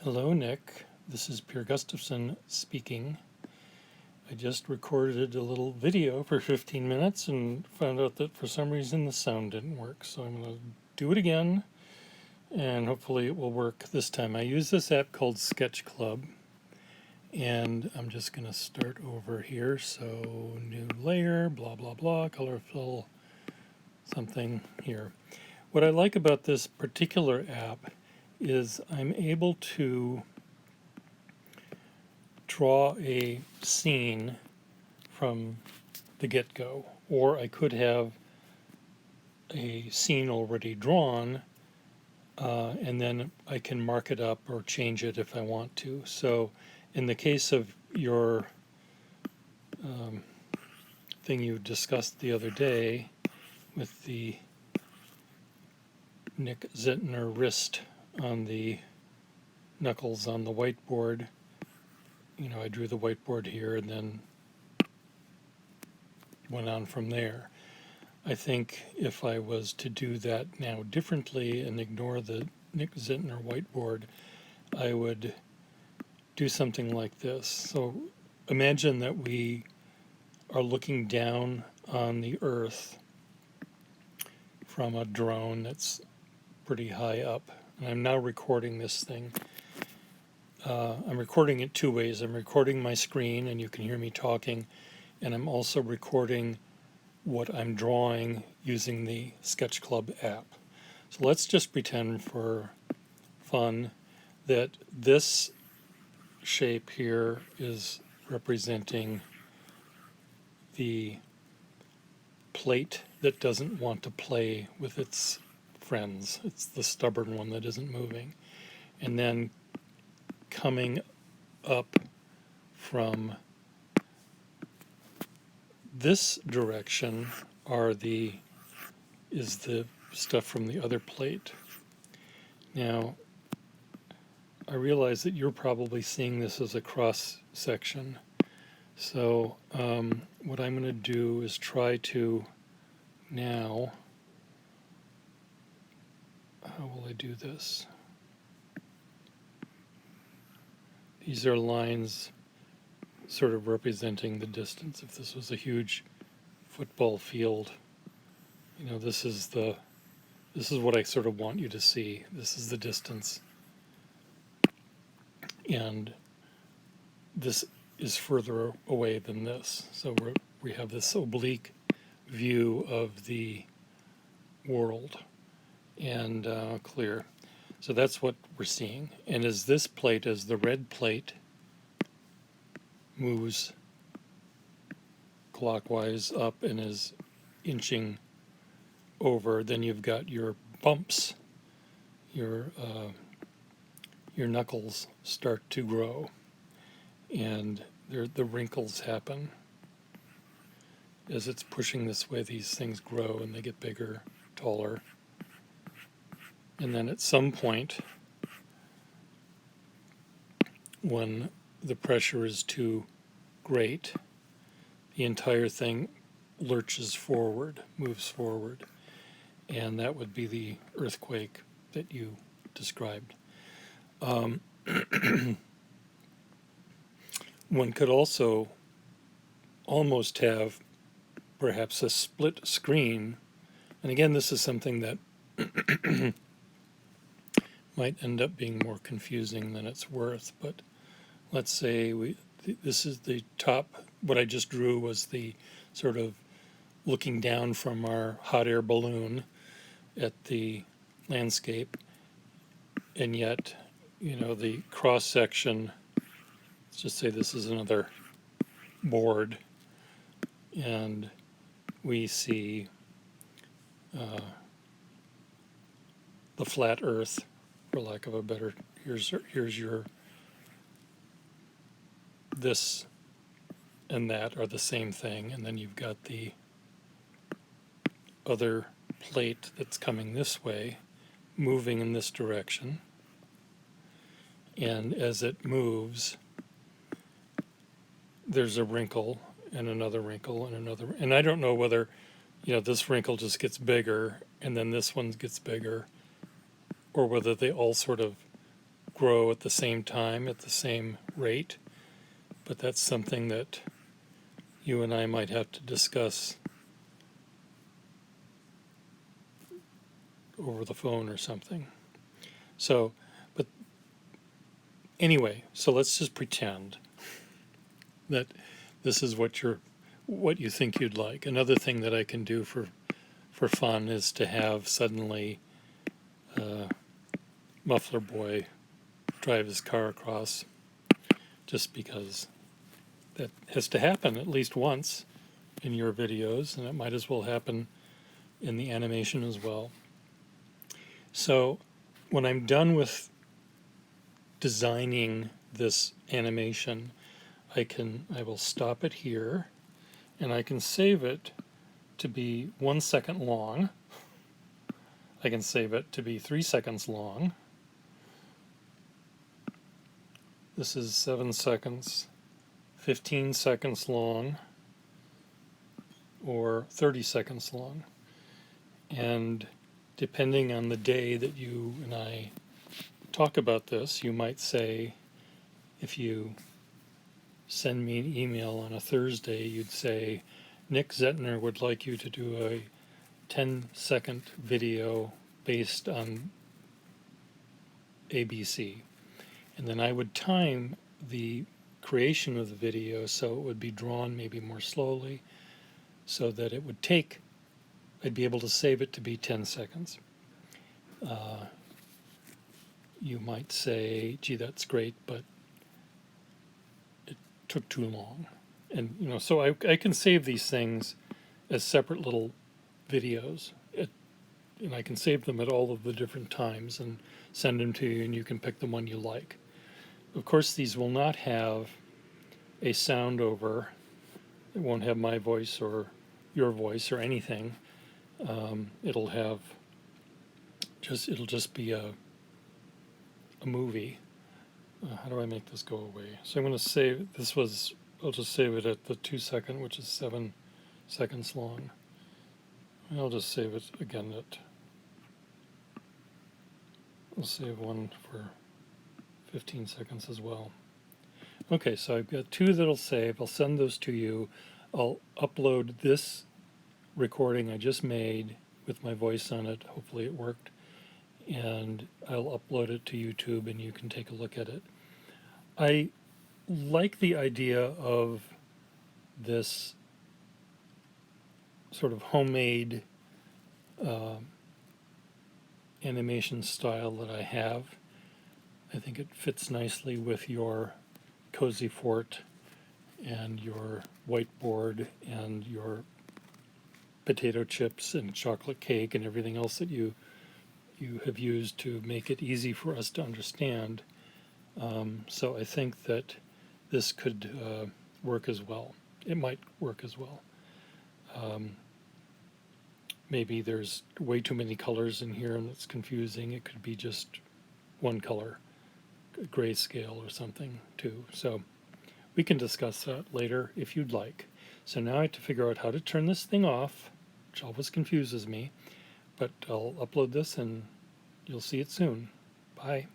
Hello, Nick. This is Pierre Gustafson speaking. I just recorded a little video for 15 minutes and found out that for some reason the sound didn't work. So I'm going to do it again and hopefully it will work this time. I use this app called Sketch Club and I'm just going to start over here. So new layer, blah, blah, blah, color fill, something here. What I like about this particular app is I'm able to draw a scene from the get-go, or I could have a scene already drawn and then I can mark it up or change it if I want to. So in the case of your thing you discussed the other day with the Nick Zentner wrist on the knuckles on the whiteboard, I drew the whiteboard here and then went on from there. I think if I was to do that now differently and ignore the Nick Zentner whiteboard, I would do something like this. So imagine that we are looking down on the Earth from a drone that's pretty high up. And I'm now recording this thing. I'm recording it two ways. I'm recording my screen and you can hear me talking, and I'm also recording what I'm drawing using the Sketch Club app. So let's just pretend for fun that this shape here is representing the plate that doesn't want to play with its friends. It's the stubborn one that isn't moving. And then coming up from this direction is the stuff from the other plate. Now, I realize that you're probably seeing this as a cross section. So what I'm going to do is try to now, how will I do this? These are lines sort of representing the distance. If this was a huge football field, this is what I sort of want you to see. This is the distance. And this is further away than this. So we have this oblique view of the world and clear. So that's what we're seeing. And as this plate, as the red plate moves clockwise up and is inching over, then you've got your bumps, your knuckles start to grow, and the wrinkles happen. As it's pushing this way, these things grow and they get bigger, taller. And then at some point, when the pressure is too great, the entire thing lurches forward, moves forward. And that would be the earthquake that you described. One could also almost have perhaps a split screen. And again, this is something that might end up being more confusing than it's worth. But let's say this is the top. What I just drew was the sort of looking down from our hot air balloon at the landscape. And yet, the cross section, let's just say this is another board, and we see the flat earth, for lack of a better, here's your, this and that are the same thing, and then you've got the other plate that's coming this way, moving in this direction, and as it moves, there's a wrinkle and another wrinkle and another, and I don't know whether, this wrinkle just gets bigger and then this one gets bigger, or whether they all sort of grow at the same time, at the same rate, but that's something that you and I might have to discuss over the phone or something. So, but anyway, so let's just pretend that this is what you think you'd like. Another thing that I can do for fun is to have suddenly Muffler Boy drive his car across, just because that has to happen at least once in your videos, and it might as well happen in the animation as well. So when I'm done with designing this animation, I will stop it here, and I can save it to be 1 second long. I can save it to be 3 seconds long. This is 7 seconds, 15 seconds long, or 30 seconds long. And depending on the day that you and I talk about this, you might say, if you send me an email on a Thursday, you'd say, Nick Zentner would like you to do a 10-second video based on ABC. And then I would time the creation of the video so it would be drawn maybe more slowly, so that it would take, I'd be able to save it to be 10 seconds. You might say, gee, that's great, but it took too long. And, so I can save these things as separate little videos, and I can save them at all of the different times and send them to you, and you can pick the one you like. Of course, these will not have a sound over. It won't have my voice or your voice or anything. It'll just be a movie. How do I make this go away? So I'm going to save, I'll just save it at the 2 second, which is 7 seconds long. And I'll just save it again I'll save one for 15 seconds as well. Okay, so I've got 2 that'll save. I'll send those to you. I'll upload this recording I just made with my voice on it. Hopefully it worked. And I'll upload it to YouTube, and you can take a look at it. I like the idea of this sort of homemade animation style that I have. I think it fits nicely with your Cozy Fort and your whiteboard and your potato chips and chocolate cake and everything else that you have used to make it easy for us to understand. So I think that this could work as well. It might work as well. Maybe there's way too many colors in here and it's confusing. It could be just one color, grayscale or something too. So we can discuss that later if you'd like. So now I have to figure out how to turn this thing off, which always confuses me, but I'll upload this and you'll see it soon. Bye.